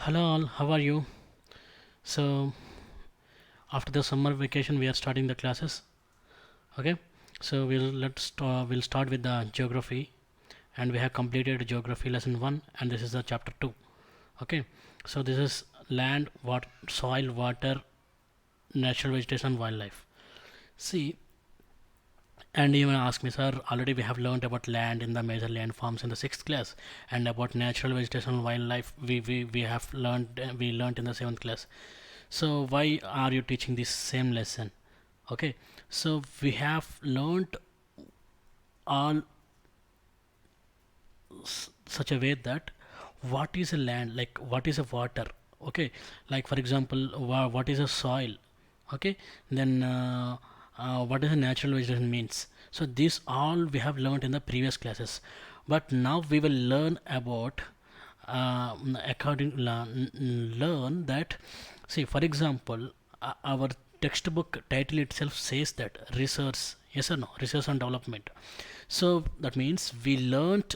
Hello all, how are you? So after the summer vacation we are starting the classes. Okay, so we'll start with the geography, and we have completed geography lesson 1, and this is the chapter 2. Okay, so this is land, water, soil, water, natural vegetation, wildlife. See, and you may ask me, sir, already we have learned about land in the major landforms in the 6th class, and about natural vegetation, wildlife we learned in the 7th class. So why are you teaching this same lesson? Okay, so we have learned all such a way that what is a land, like what is a water. Okay, like for example, what is a soil. Okay, then what is a natural vegetation means. So this all we have learned in the previous classes, but now we will learn about learn that. See, for example, our textbook title itself says that research, yes or no, research and development. So that means we will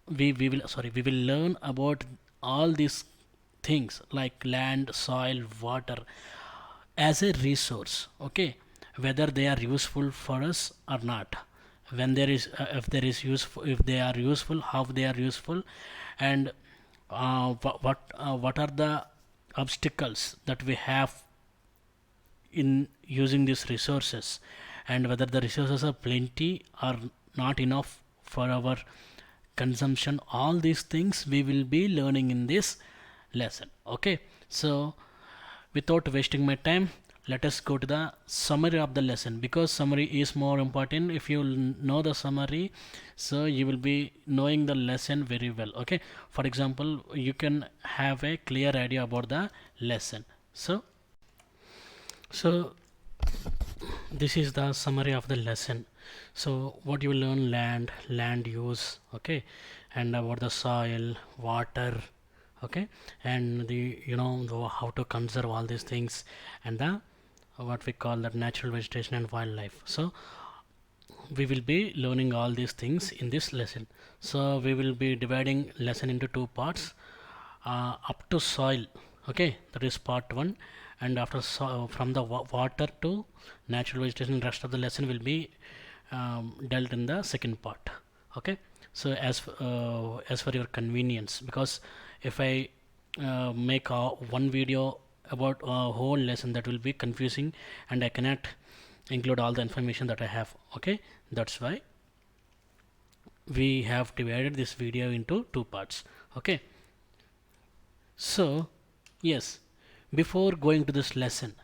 learn about all these things like land, soil, water as a resource. Okay, whether they are useful for us or not. When there is if there is useful, if they are useful, how they are useful, and what are the obstacles that we have in using these resources, and whether the resources are plenty or not enough for our consumption. All these things we will be learning in this lesson. Okay, so without wasting my time, let us go to the summary of the lesson, because summary is more important. If you know the summary, so you will be knowing the lesson very well. Okay, for example, you can have a clear idea about the lesson. So this is the summary of the lesson. So what you will learn: land use, okay, and about the soil, water, okay, and how to conserve all these things, and the what we call that natural vegetation and wildlife. So we will be learning all these things in this lesson. So we will be dividing lesson into two parts, up to soil. Okay, that is part 1, and after from the water to natural vegetation, rest of the lesson will be dealt in the second part. Okay, so as for your convenience, because if I make one video about a whole lesson, that will be confusing, and I cannot include all the information that I have. Okay, that's why we have divided this video into two parts. Okay, so yes, before going to this lesson,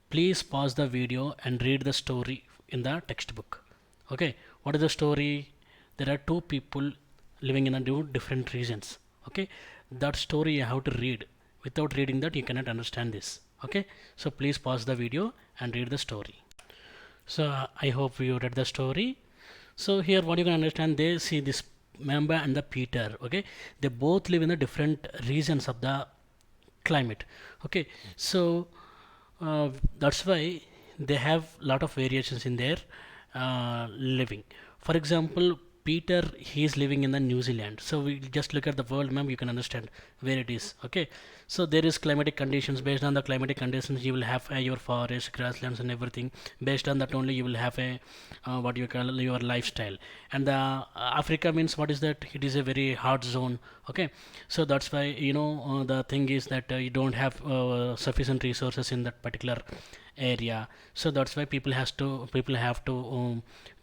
please pause the video and read the story in the textbook. Okay, what is the story? There are two people living in two different regions. Okay, that story you have to read. Without reading that, you cannot understand this. Okay, so please pause the video and read the story. So I hope you read the story. So here what you can understand, they see this member and the Peter. Okay, they both live in the different regions of the climate. Okay, so that's why they have lot of variations in their living. For example, Peter, he is living in the New Zealand. So we just look at the world map, you can understand where it is. Okay, so there is climatic conditions. Based on the climatic conditions, you will have your forest, grasslands, and everything. Based on that only, you will have a what you call your lifestyle. And the Africa means, what is that? It is a very hot zone. Okay, so that's why the thing is that you don't have sufficient resources in that particular area. So that's why people have to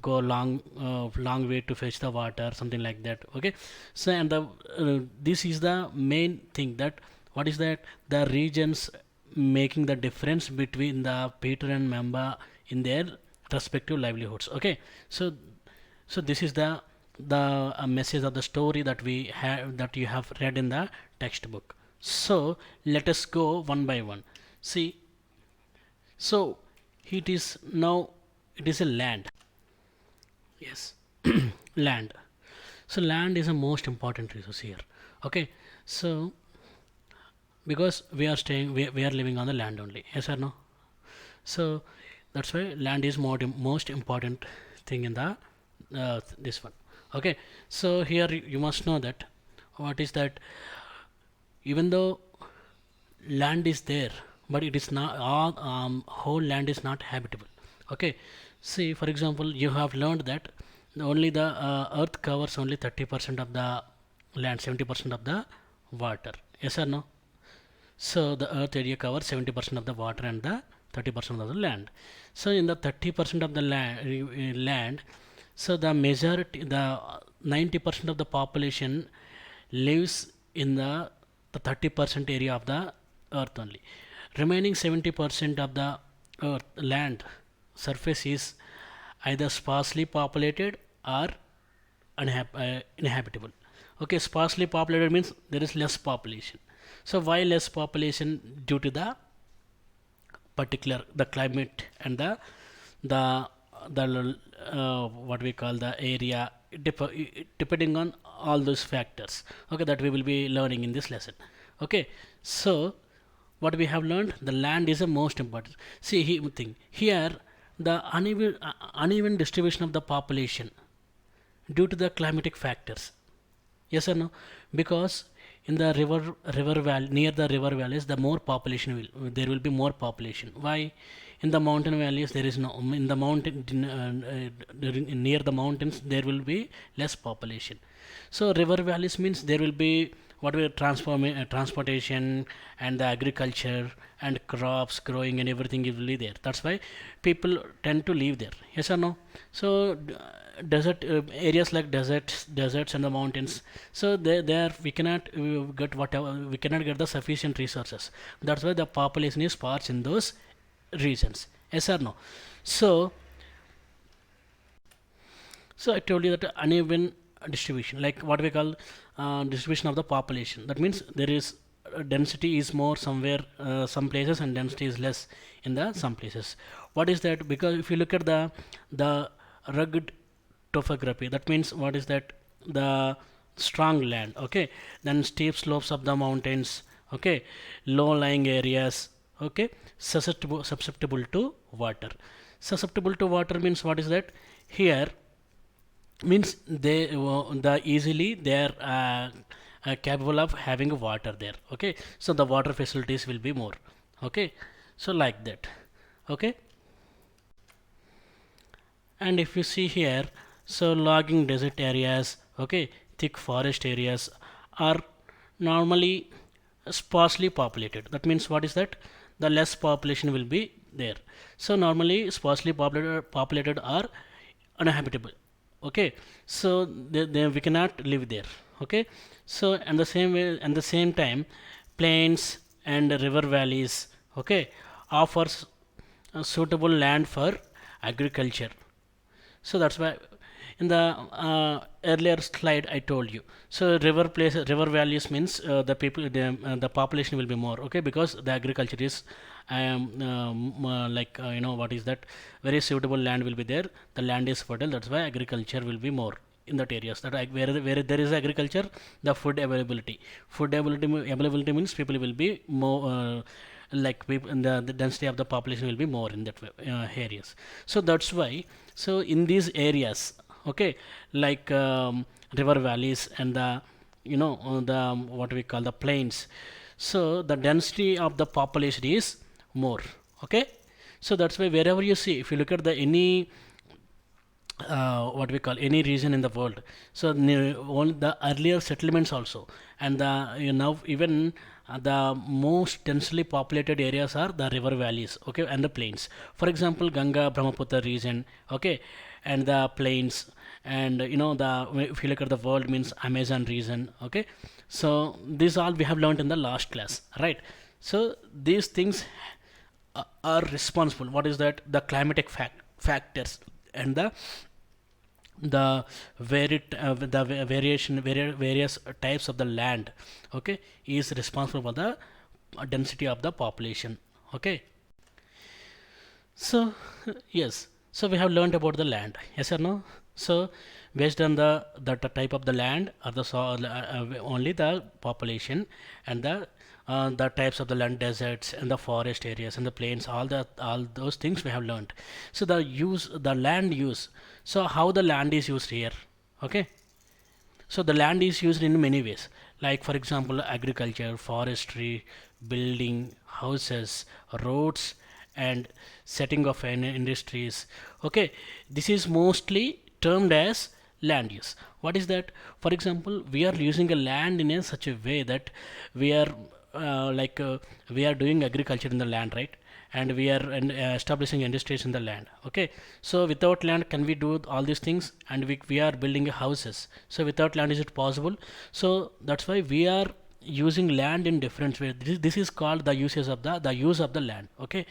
go long way to fetch the water, something like that. Okay, so and the this is the main thing, that what is that, the regions making the difference between the Peter and Member in their respective livelihoods. Okay, so this is the message of the story that we have, that you have read in the textbook. So let us go one by one. See, so it is now, it is a land. Yes, land. So land is a most important resource here. Okay, so because we are living on the land only. Yes or no? So that's why land is most important thing in the this one. Okay, so here you must know that what is that, even though land is there, but it is not all, whole land is not habitable. Okay, see, for example, you have learned that only the earth covers only 30% of the land, 70% of the water. Yes or no? So the earth area covers 70% of the water and the 30% of the land. So in the 30% of the land, so the majority, the 90% of the population lives in the 30% area of the earth only. Remaining 70% of the earth land surface is either sparsely populated or inhabitable. Okay, sparsely populated means there is less population. So why less population? Due to the particular the climate and the what we call the area, depending on all those factors. Okay, that we will be learning in this lesson. Okay, so what we have learned, the land is the most important. See, thing here, the uneven distribution of the population due to the climatic factors. Yes or no? Because in the river valley, near the river valleys, the more population there will be more population. Why? In the mountain valleys there is no. In the mountain near the mountains there will be less population. So river valleys means there will be what we transportation and the agriculture and crops growing and everything will be there. That's why people tend to live there. Yes or no? So desert areas like deserts and the mountains, so there we cannot get whatever, we cannot get the sufficient resources. That's why the population is sparse in those regions. Yes or no? So I told you that uneven distribution, like what we call distribution of the population. That means there is density is more somewhere, some places, and density is less in the some places. What is that? Because if you look at the rugged topography, that means what is that? The strong land. Okay, then steep slopes of the mountains. Okay, low lying areas. Okay, susceptible to water. Susceptible to water means what is that? Here means the easily they are capable of having water there. Okay, so the water facilities will be more. Okay, so like that. Okay, and if you see here, so logging desert areas, okay, thick forest areas are normally sparsely populated. That means what is that? The less population will be there. So normally sparsely populated are uninhabitable. Okay, so we cannot live there. Okay, so and the same way, and the same time, plains and river valleys, okay, offers suitable land for agriculture. So that's why in the earlier slide I told you. So river valleys means the population will be more. Okay, because the agriculture is like what is that? Very suitable land will be there. The land is fertile. That's why agriculture will be more in that areas. That where there is agriculture, the food availability means people will be more. Like people, the density of the population will be more in that areas. So that's why, so in these areas, okay, like river valleys and the the what we call the plains, so the density of the population is more. Okay, so that's why wherever you see, if you look at the any what we call any region in the world, so all the earlier settlements also, and the now even the most densely populated areas are the river valleys, okay, and the plains. For example, Ganga Brahmaputra region, okay, and the plains, and the if you look at the world means Amazon region. Okay, so these all we have learned in the last class, right? So these things are responsible. What is that? The climatic factors and the various types of the land, okay, is responsible for the density of the population. Okay, so yes, so we have learned about the land. Yes or no? So based on the type of the land or the soil, only the population and the types of the land, deserts and the forest areas and the plains, all those things we have learned. So the land use, so how the land is used here. Okay, So the land is used in many ways, like for example agriculture, forestry, building houses, roads, and setting of industries. Okay, this is mostly termed as land use. What is that? For example, we are using a land in a such a way that we are like we are doing agriculture in the land, right? And we are establishing industries in the land. Okay, so without land can we do all these things? And we are building houses, so without land is it possible? So that's why we are using land in different ways. This is called the uses of the use of the land. Okay,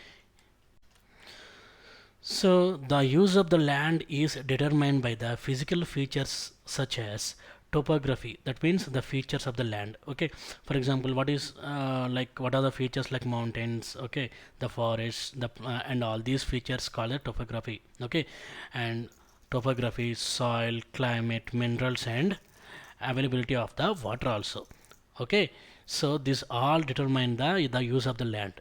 so the use of the land is determined by the physical features such as topography. That means the features of the land. Okay, for example, what is like what are the features like mountains? Okay, the forests, the and all these features called the topography. Okay, and topography, soil, climate, minerals, and availability of the water also. Okay, so this all determine the use of the land.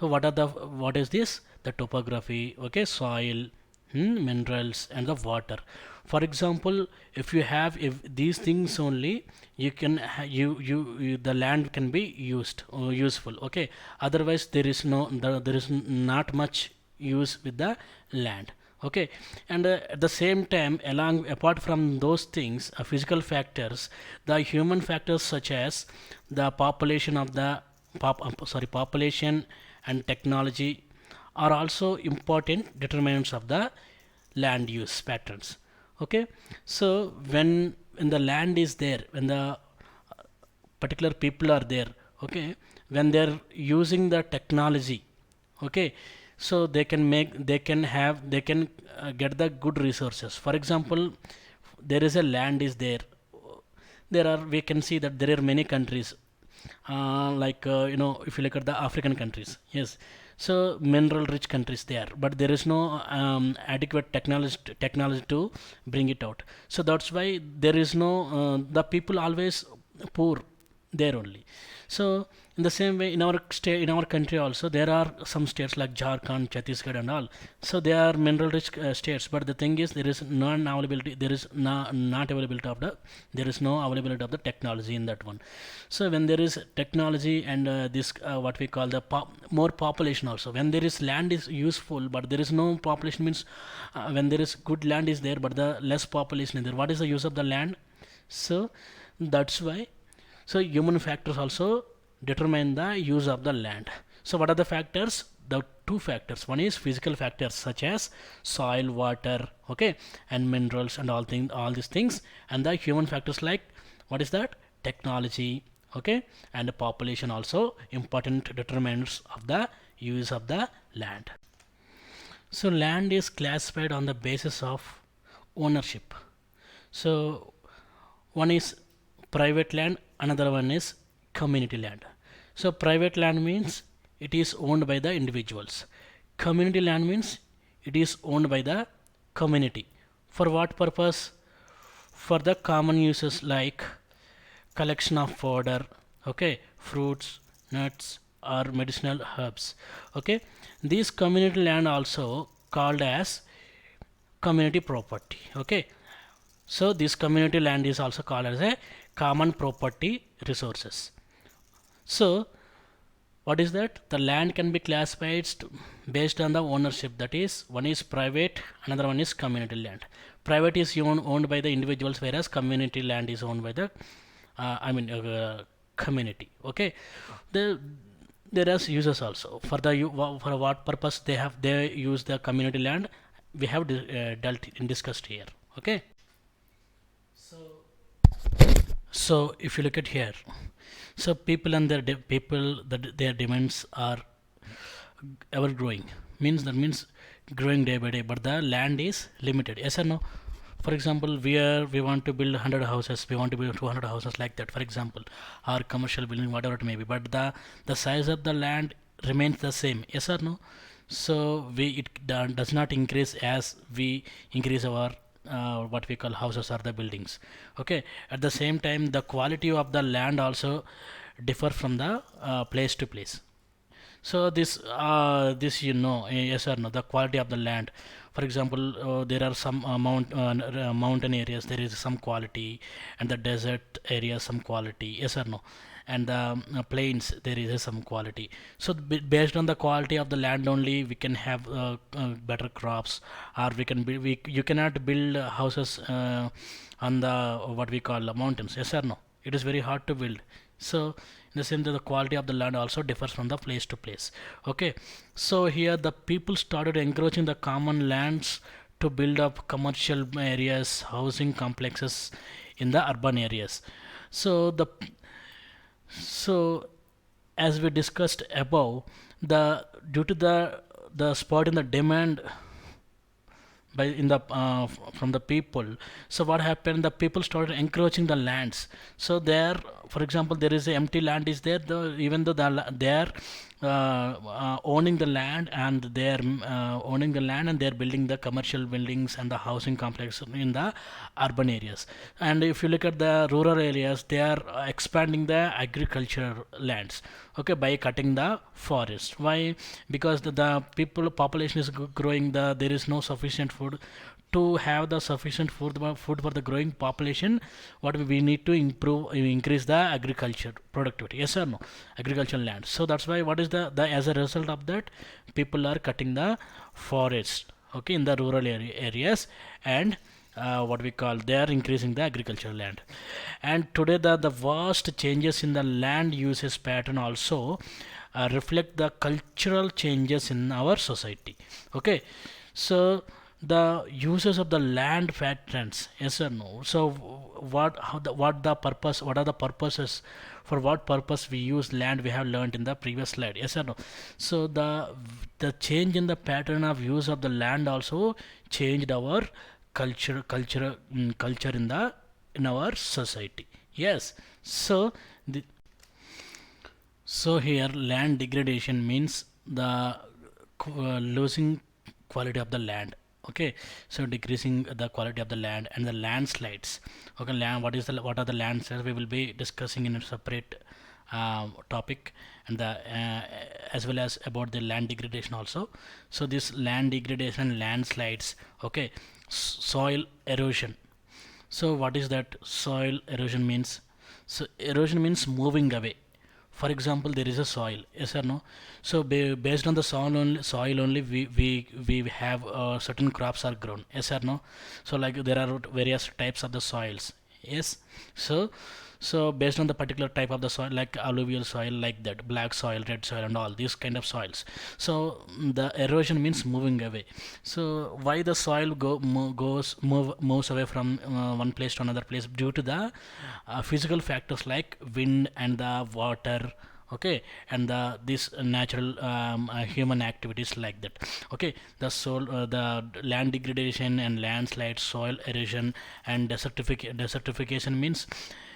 So what is this? The topography, okay, soil, minerals, and the water. For example, if you have if these things only, you can you the land can be used or useful. Okay, otherwise there is there is not much use with the land. Okay, and at the same time, along apart from those things, physical factors, the human factors such as the population of the population and technology are also important determinants of the land use patterns. Okay, so when the land is there, when the particular people are there, okay, when they're using the technology, okay, so they can get the good resources. For example, there is a land is there, there are we can see that there are many countries if you look at the African countries, yes, so mineral rich countries there, but there is no adequate technology to bring it out. So that's why there is no the people always poor there only. So in the same way, in our state, in our country also, there are some states like Jharkhand, Chhattisgarh, and all. So they are mineral rich states, but the thing is, there is non availability. There is not availability of the. There is no availability of the technology in that one. So when there is technology and this what we call the more population also. When there is land is useful, but there is no population means when there is good land is there, but the less population is there. What is the use of the land? So that's why, so human factors also determine the use of the land. So what are the factors? The two factors. One is physical factors such as soil, water, okay, and minerals and all these things, and the human factors like what is that? Technology, okay, and the population also important determinants of the use of the land. So land is classified on the basis of ownership. So one is private land, another one is community land. So private land means it is owned by the individuals. Community land means it is owned by the community. For what purpose? For the common uses like collection of fodder, okay, fruits, nuts, or medicinal herbs. Okay, these community land also called as community property. Okay, so this community land is also called as a common property resources. So what is that? The land can be classified based on the ownership. That is, one is private, another one is community land. Private is owned by the individuals, whereas community land is owned by the community. Okay, there are users also for for what purpose they use the community land. We have dealt and discussed here. Okay. So if you look at here, so people and their demands are ever growing. Means growing day by day, but the land is limited. Yes or no? For example, we want to build 100 houses, we want to build 200 houses like that. For example, or commercial building, whatever it may be, but the size of the land remains the same. Yes or no? So does not increase as we increase our what we call houses or the buildings. Okay, at the same time the quality of the land also differ from the place to place. So this yes or no, the quality of the land, For example, there are some mountain areas, there is some quality, and the desert areas some quality, yes or no? And the plains, there is some quality. So based on the quality of the land only, we can have better crops, or we can build, you cannot build houses on the what we call the mountains, yes or no? It is very hard to build. So in the same way, the quality of the land also differs from the place to place. Okay, so here the people started encroaching the common lands to build up commercial areas, housing complexes in the urban areas. So so as we discussed above, the due to the spot in the demand by in the from the people. So what happened, the people started encroaching the lands. So there, for example, there is a empty land is there, even though they are owning the land, and they are owning the land, and they are building the commercial buildings and the housing complex in the urban areas. And if you look at the rural areas, they are expanding the agriculture lands, okay, by cutting the forest. Why? Because the people population is growing, there is no sufficient food. To have the sufficient food for the growing population, what we need to increase the agriculture productivity, yes or no? Agricultural land. So that's why what is the as a result of that, people are cutting the forest, okay, in the rural areas. And what we call, they are increasing the agricultural land. And today the vast changes in the land uses pattern also reflect the cultural changes in our society. Okay, so the uses of the land patterns, yes or no? So what are the purposes, for what purpose we use land, we have learned in the previous slide, yes or no? So the change in the pattern of use of the land also changed our culture in our society. Yes. So the, so here land degradation means the losing quality of the land. Okay, so decreasing the quality of the land. And the landslides, okay, what are the landslides, we will be discussing in a separate topic. And the as well as about the land degradation also. So this land degradation, landslides, okay, soil erosion. So what is that soil erosion means? So erosion means moving away. For example, there is a soil, yes or no? So based on the soil only, we have certain crops are grown, yes or no? So like there are various types of the soils, yes. So based on the particular type of the soil, like alluvial soil, like that, black soil, red soil, and all these kind of soils. So the erosion means moving away. So why the soil moves away from one place to another place? Due to the physical factors like wind and the water, okay, and this natural human activities like that. Okay, the land degradation and landslide, soil erosion, and desertification means,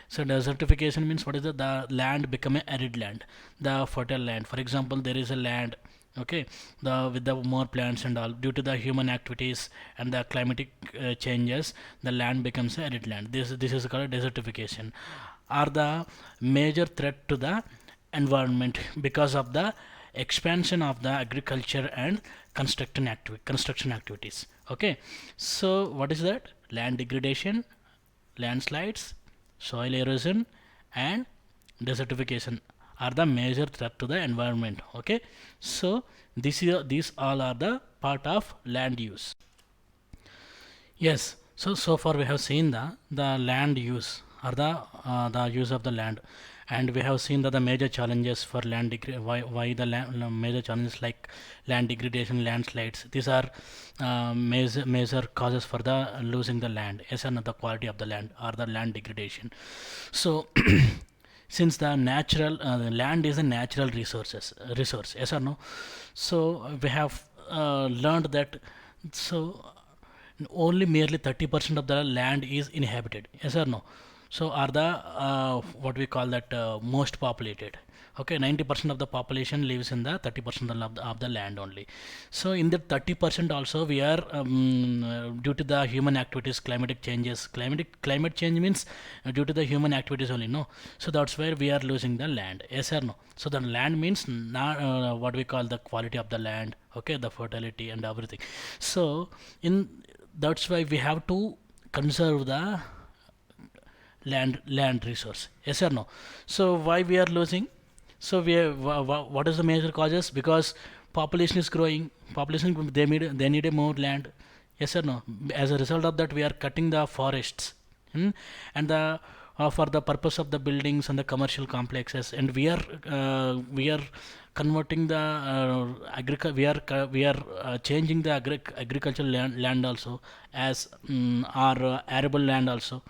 so desertification means what is the land become a arid land, the fertile land. For example, there is a land, okay, the with the more plants and all, due to the human activities and the climatic changes, the land becomes a arid land. This is called desertification. Are the major threat to the environment because of the expansion of the agriculture and construction activities. Okay, so what is that? Land degradation, landslides, soil erosion, and desertification are the major threat to the environment. Okay, so these all are the part of land use. Yes, so far we have seen the land use, or the use of the land. And we have seen that the major challenges for why the major challenges like land degradation, landslides, these are major causes for the losing the land, yes, and the quality of the land, or the land degradation. So since the land is a natural resource, yes or no? So we have learned that, so only merely 30% of the land is inhabited, yes or no? so are the what we call that most populated. Okay, 90% of the population lives in the 30% of the land only. So in the 30% also we are due to the human activities, climatic changes, climate change means due to the human activities only, no. So that's where we are losing the land, yes or no? So the land means not what we call the quality of the land, okay, the fertility and everything. So in that's why we have to conserve the land resource, yes or no? So why we are losing? So we are, what is the major causes? Because population is growing, population, they need a more land, yes or no? As a result of that we are cutting the forests, and the for the purpose of the buildings and the commercial complexes, and we are converting the we are changing the agricultural land also as our arable land also.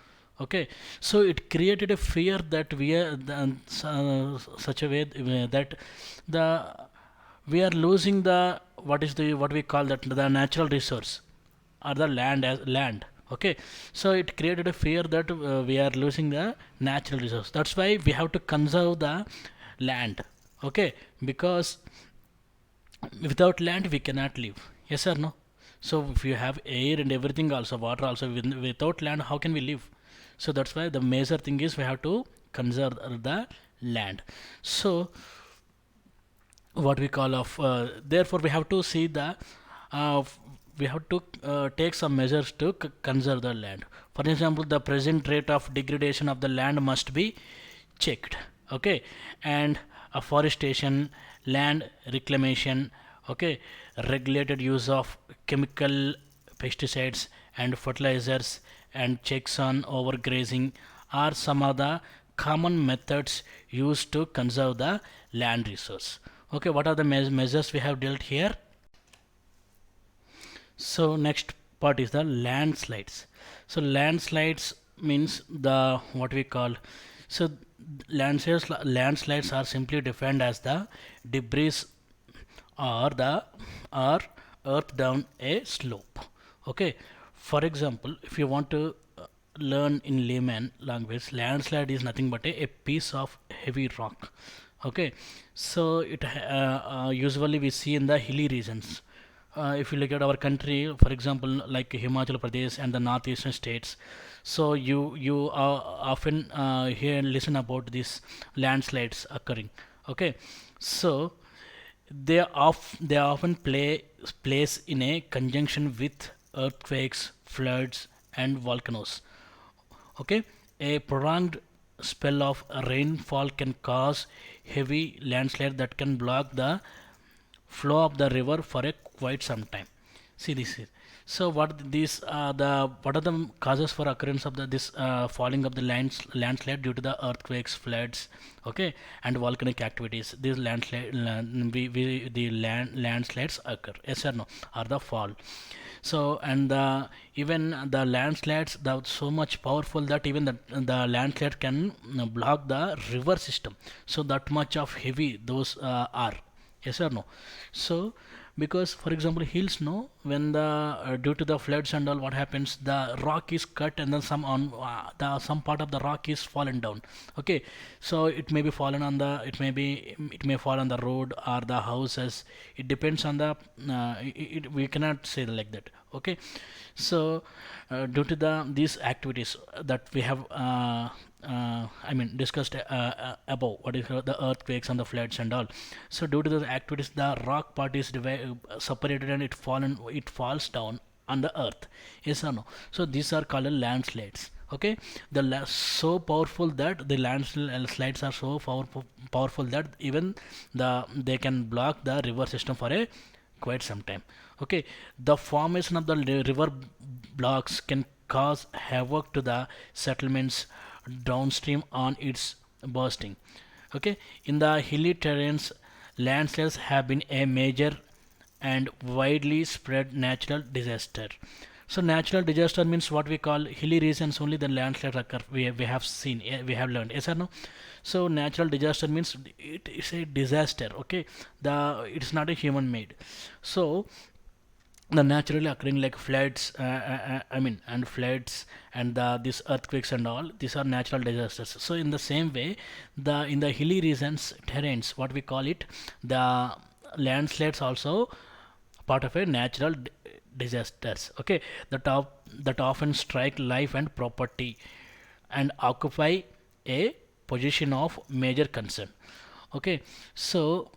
Okay, so it created a fear that we are such a way that the we are losing the what we call that the natural resource or the land as land. Okay, so it created a fear that we are losing the natural resource. That's why we have to conserve the land. Okay, because without land we cannot live, yes or no? So if you have air and everything also, water also, without land how can we live? So that's why the major thing is we have to conserve the land. So what we call of therefore we have to see the uh, we have to take some measures to conserve the land. For example, the present rate of degradation of the land must be checked. Okay, and afforestation, land reclamation, okay, regulated use of chemical pesticides and fertilizers, and checks on overgrazing are some of the common methods used to conserve the land resource. Okay, what are the measures we have dealt here? So next part is the landslides. So landslides means the what we call, so landslides are simply defined as the debris or earth down a slope. Okay, for example, if you want to learn in layman language, landslide is nothing but a piece of heavy rock. Okay, so it usually we see in the hilly regions. If you look at our country, for example, like Himachal Pradesh and the northeastern states, so you often hear and listen about these landslides occurring. Okay, so they often place in a conjunction with earthquakes, floods, and volcanoes. Okay, a prolonged spell of rainfall can cause heavy landslide that can block the flow of the river for a quite some time. See this is, so what are the causes for occurrence of this falling of the landslide due to the earthquakes, floods, okay, and volcanic activities. These landslides occur, yes or no, or the fall. So and even the landslides are so much powerful that even the landslide can block the river system. So that much of heavy those are, yes or no? So because for example hills, no, when the due to the floods and all, what happens, the rock is cut and then some part of the rock is fallen down. Okay, so it may be fallen on the, it may fall on the road or the houses. It depends on the we cannot say like that. Okay, so due to these activities that we have discussed above, what is the earthquakes and the floods and all. So due to those activities, the rock part is separated and it falls down on the earth, yes or no? So these are called landslides. Okay, so powerful that the landslides are so powerful that even they can block the river system for a quite some time. Okay, the formation of the river blocks can cause havoc to the settlements downstream on its bursting. Okay, in the hilly terrains, landslides have been a major and widely spread natural disaster. So natural disaster means what we call hilly regions only the landslides occur. We have seen, we have learned, yes or no? So natural disaster means it is a disaster. Okay, the it's not a human made. So the naturally occurring like floods, and floods and these earthquakes and all, these are natural disasters. So in the same way, the in the hilly regions terrains, what we call it, the landslides also part of a natural disasters, okay, that often strike life and property and occupy a position of major concern. Okay, so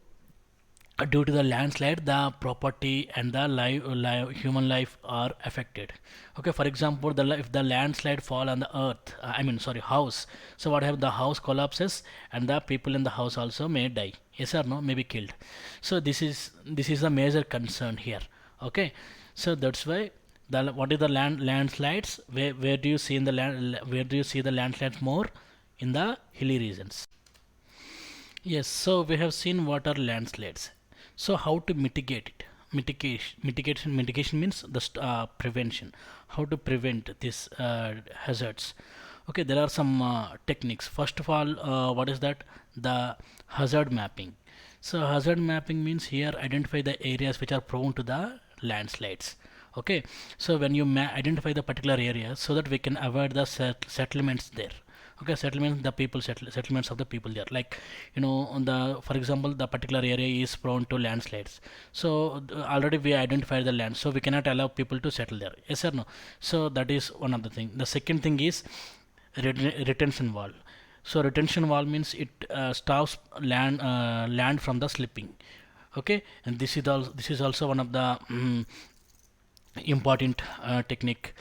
due to the landslide, the property and the human life are affected. Okay, for example, if the landslide fall on the earth, sorry, house, so what happens, the house collapses and the people in the house also may die, yes or no, may be killed. So this is a major concern here. Okay, so that's why the what is the landslides, where do you see in the where do you see the landslides more? In the hilly regions. Yes, so we have seen what are landslides. So how to mitigate it? Mitigation means the prevention. How to prevent these hazards? Okay, there are some techniques. First of all, what is that? The hazard mapping. So hazard mapping means here identify the areas which are prone to the landslides. Okay, so when you identify the particular area, so that we can avoid the settlements there. Okay, settlements, the settlements of the people there, like, on the, for example, the particular area is prone to landslides, so already we identified the land, so we cannot allow people to settle there, yes or no. So that is one of the thing. The second thing is retention wall. So retention wall means it stops land from the slipping. Okay, and this is also one of the important technique.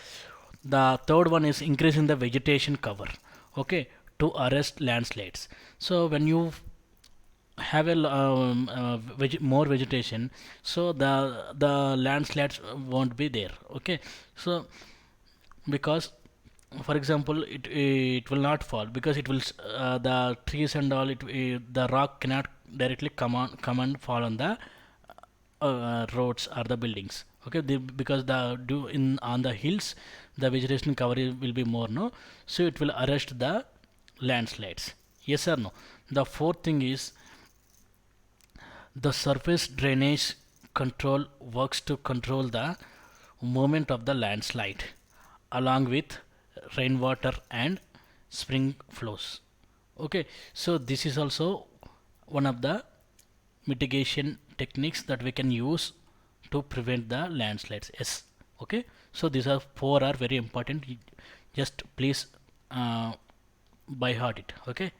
The third one is increasing the vegetation cover, okay, to arrest landslides. So when you have a more vegetation, so the landslides won't be there. Okay, so because, for example, it will not fall because it will the trees and all, the rock cannot directly come and fall on the roads or the buildings. Okay, because the do in on the hills, the vegetation cover will be more, no, so it will arrest the landslides, yes or no. The fourth thing is the surface drainage control works to control the movement of the landslide along with rainwater and spring flows. Okay, so this is also one of the mitigation techniques that we can use to prevent the landslides. Yes, okay, so these are four are very important. Just please by heart it. Okay,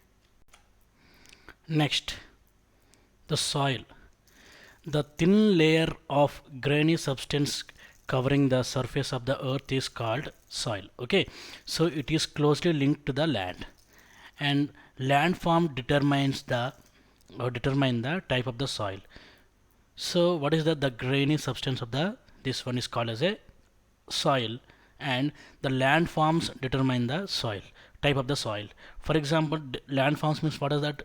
next, the soil. The thin layer of grainy substance covering the surface of the earth is called soil. Okay, so it is closely linked to the land, and landform determine the type of the soil. So what is the grainy substance of the, this one is called as a soil, and the landforms determine the soil type of the soil. For example, landforms means what is that?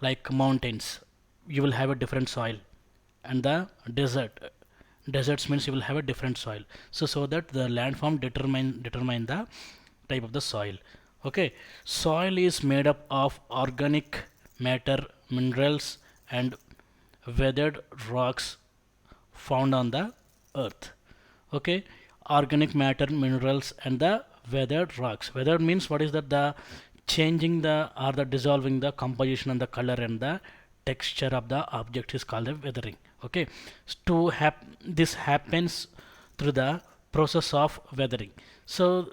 Like mountains, you will have a different soil, and the deserts means you will have a different soil. So that the landform determine the type of the soil. Okay, soil is made up of organic matter, minerals, and weathered rocks found on the earth. Okay, organic matter, minerals, and the weathered rocks. Weathered means what is that? The changing the or the dissolving the composition and the color and the texture of the object is called the weathering. Okay, this happens through the process of weathering. So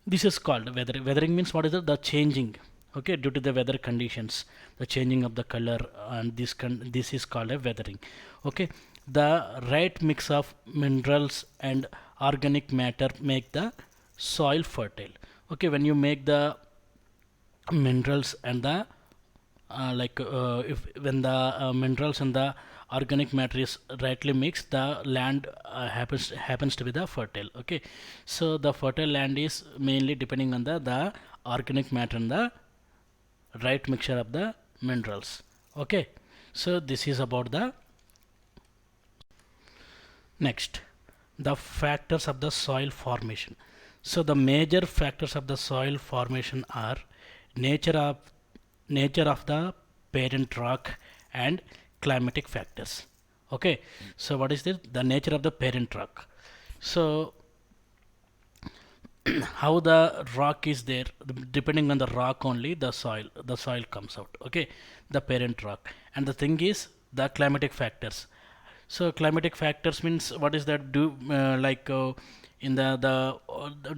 this is called weathering. Weathering means what is it? The changing. Okay, due to the weather conditions, the changing of the color, and this is called a weathering. Okay, the right mix of minerals and organic matter make the soil fertile. Okay, when you make the minerals and the if when the minerals and the organic matter is rightly mixed, the land happens to be the fertile. Okay, so the fertile land is mainly depending on the organic matter and the right mixture of the minerals. Okay, so this is about the next, the factors of the soil formation. So the major factors of the soil formation are nature of nature of the parent rock and climatic factors. Okay, so what is this? The nature of the parent rock. So how the rock is there, depending on the rock only, the soil comes out. Okay, the parent rock. And the thing is the climatic factors. So climatic factors means what is that do like in the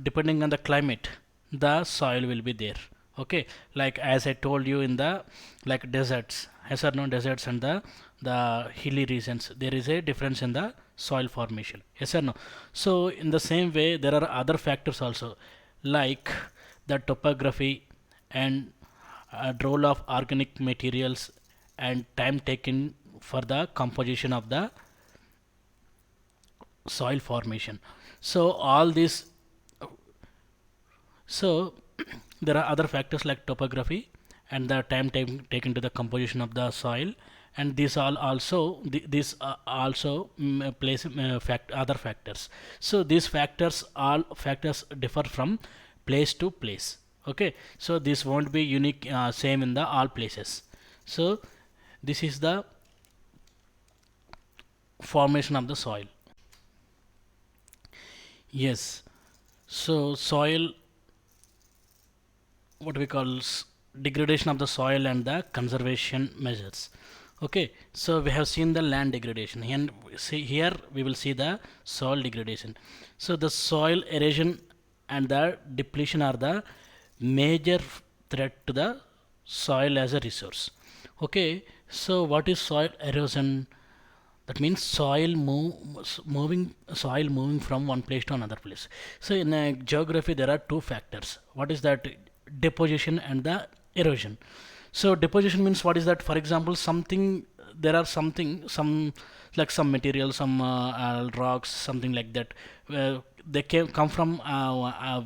depending on the climate, the soil will be there. Okay, like as I told you in the like deserts, yes or no, deserts and the hilly regions, there is a difference in the soil formation, yes or no. So in the same way there are other factors also, like the topography and role of organic materials and time taken for the composition of the soil formation. So all these, so there are other factors like topography and the time taken to the composition of the soil, and these all also these also place other factors. So these factors, all factors differ from place to place. Okay, so this won't be unique same in the all places. So this is the formation of the soil. Yes, so soil, what we call degradation of the soil and the conservation measures. Okay, so we have seen the land degradation, and see here we will see the soil degradation. So the soil erosion and the depletion are the major threat to the soil as a resource. Okay, so what is soil erosion? That means soil moving from one place to another place. So in geography there are two factors. What is that? Deposition and the erosion. So deposition means what is that? For example, something, there are something, some like some material, some rocks, something like that, they come from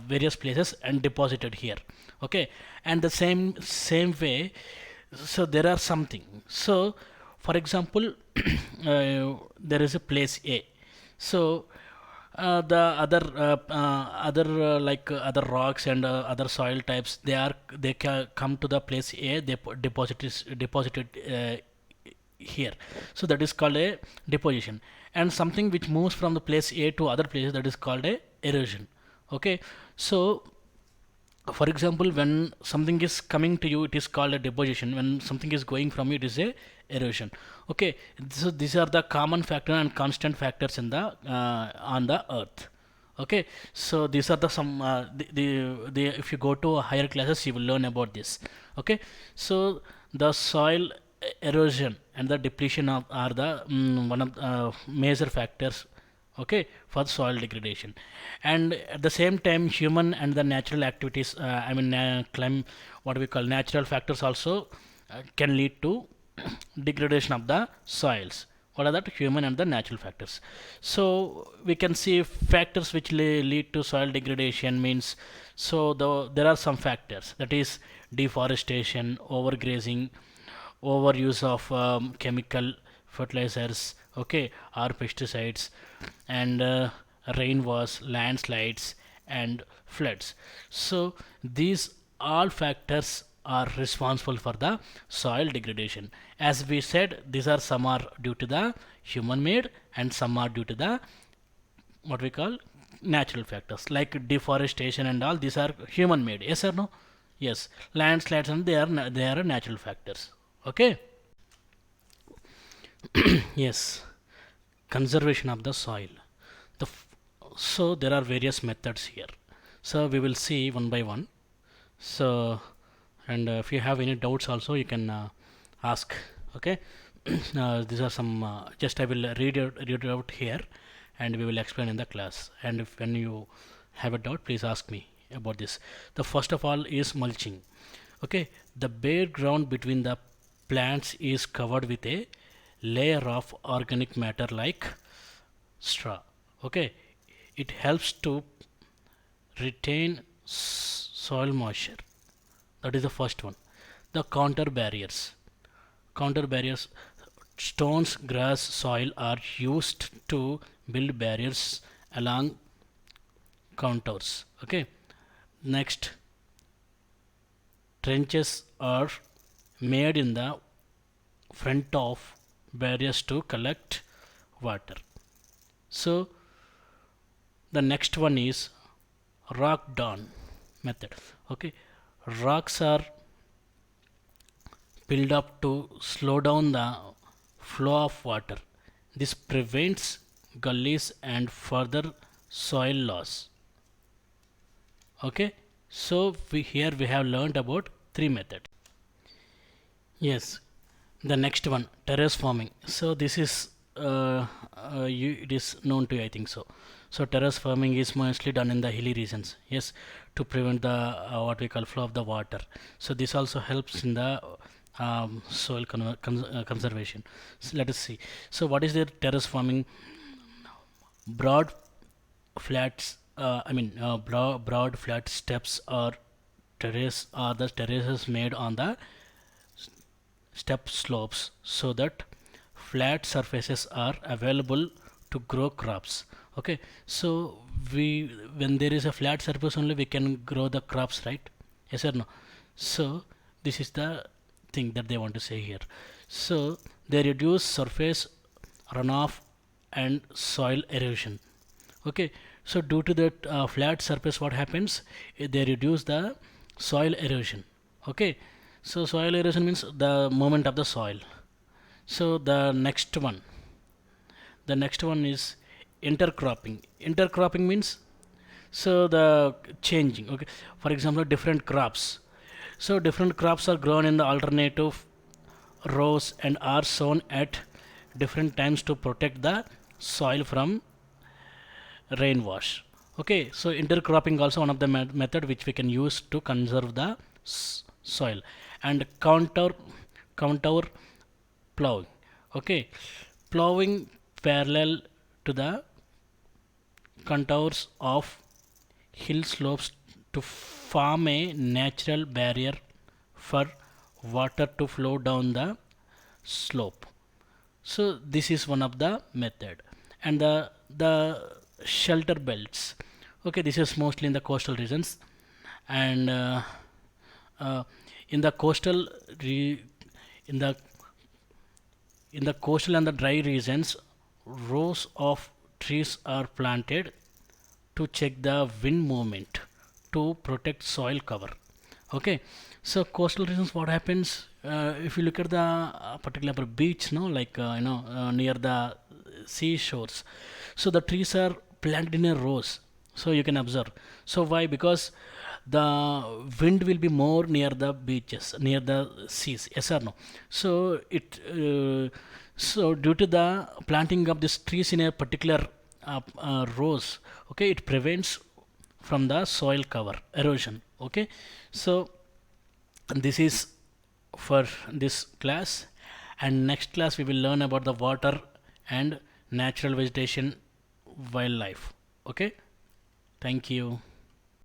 various places and deposited here. Okay, and the same way, so there are something. So for example, there is a place A. So the other rocks and other soil types, they come to the place A, they deposited here. So that is called a deposition. And something which moves from the place A to other places, that is called a erosion. Okay, so for example, when something is coming to you, it is called a deposition. When something is going from you, it is a erosion. Okay, so these are the common factor and constant factors in the on the earth. Okay, so these are the some the if you go to higher classes, you will learn about this. Okay, so the soil erosion and the depletion of are the one of major factors, okay, for soil degradation. And at the same time, human and the natural activities, what we call natural factors also can lead to degradation of the soils. What are that? Human and the natural factors. So we can see factors which lead to soil degradation means, so there are some factors, that is deforestation, overgrazing, overuse of chemical fertilizers, okay, or pesticides, and rainwash, landslides, and floods. So these all factors are responsible for the soil degradation. As we said, these are, some are due to the human made and some are due to the what we call natural factors, like deforestation and all. These are human made, yes or no? Yes, landslides, and they are natural factors. Okay. Yes, conservation of the soil. So there are various methods here. So we will see one by one. So, and if you have any doubts also, you can ask. Okay. These are some. Just I will read it out here, and we will explain in the class. And if when you have a doubt, please ask me about this. The first of all is mulching. Okay, the bare ground between the plants is covered with a layer of organic matter like straw. Okay, it helps to retain soil moisture. That is the first one. The counter barriers, stones, grass, soil are used to build barriers along contours. Okay, next, trenches are made in the front of barriers to collect water. So the next one is rock down method. Okay, rocks are built up to slow down the flow of water. This prevents gullies and further soil loss. Okay, so here we have learned about three methods. Yes, the next one, terrace farming. So this is it is known to you, I think so. So terrace farming is mostly done in the hilly regions. Yes, to prevent the what we call flow of the water. So this also helps in the soil conservation. So let us see. So what is the terrace farming? Broad flats. Broad flat steps or terrace are the terraces made on the step slopes so that flat surfaces are available to grow crops. Okay, so we when there is a flat surface only we can grow the crops, right? Yes or no? So this is the thing that they want to say here. So they reduce surface runoff and soil erosion. Okay, so due to that flat surface, what happens? They reduce the soil erosion. Okay, so soil erosion means the movement of the soil. So the next one is intercropping. Intercropping means so the changing. Okay, for example, different crops. So different crops are grown in the alternative rows and are sown at different times to protect the soil from rain wash. Okay, so intercropping also one of the method which we can use to conserve the soil. And counter plowing. Okay, plowing parallel to the contours of hill slopes to form a natural barrier for water to flow down the slope. So this is one of the method. And the shelter belts. Okay, this is mostly in the coastal regions. And uh, in the coastal in the coastal and the dry regions, rows of trees are planted to check the wind movement to protect soil cover. Okay, so coastal regions, what happens if you look at the particular beach, no, like near the seashores, so the trees are planted in a rows, so you can observe. So why? Because the wind will be more near the beaches, near the seas. Yes or no? So so due to the planting of these trees in a particular rows, okay, it prevents from the soil cover erosion. Okay, so this is for this class, and next class we will learn about the water and natural vegetation wildlife. Okay, thank you.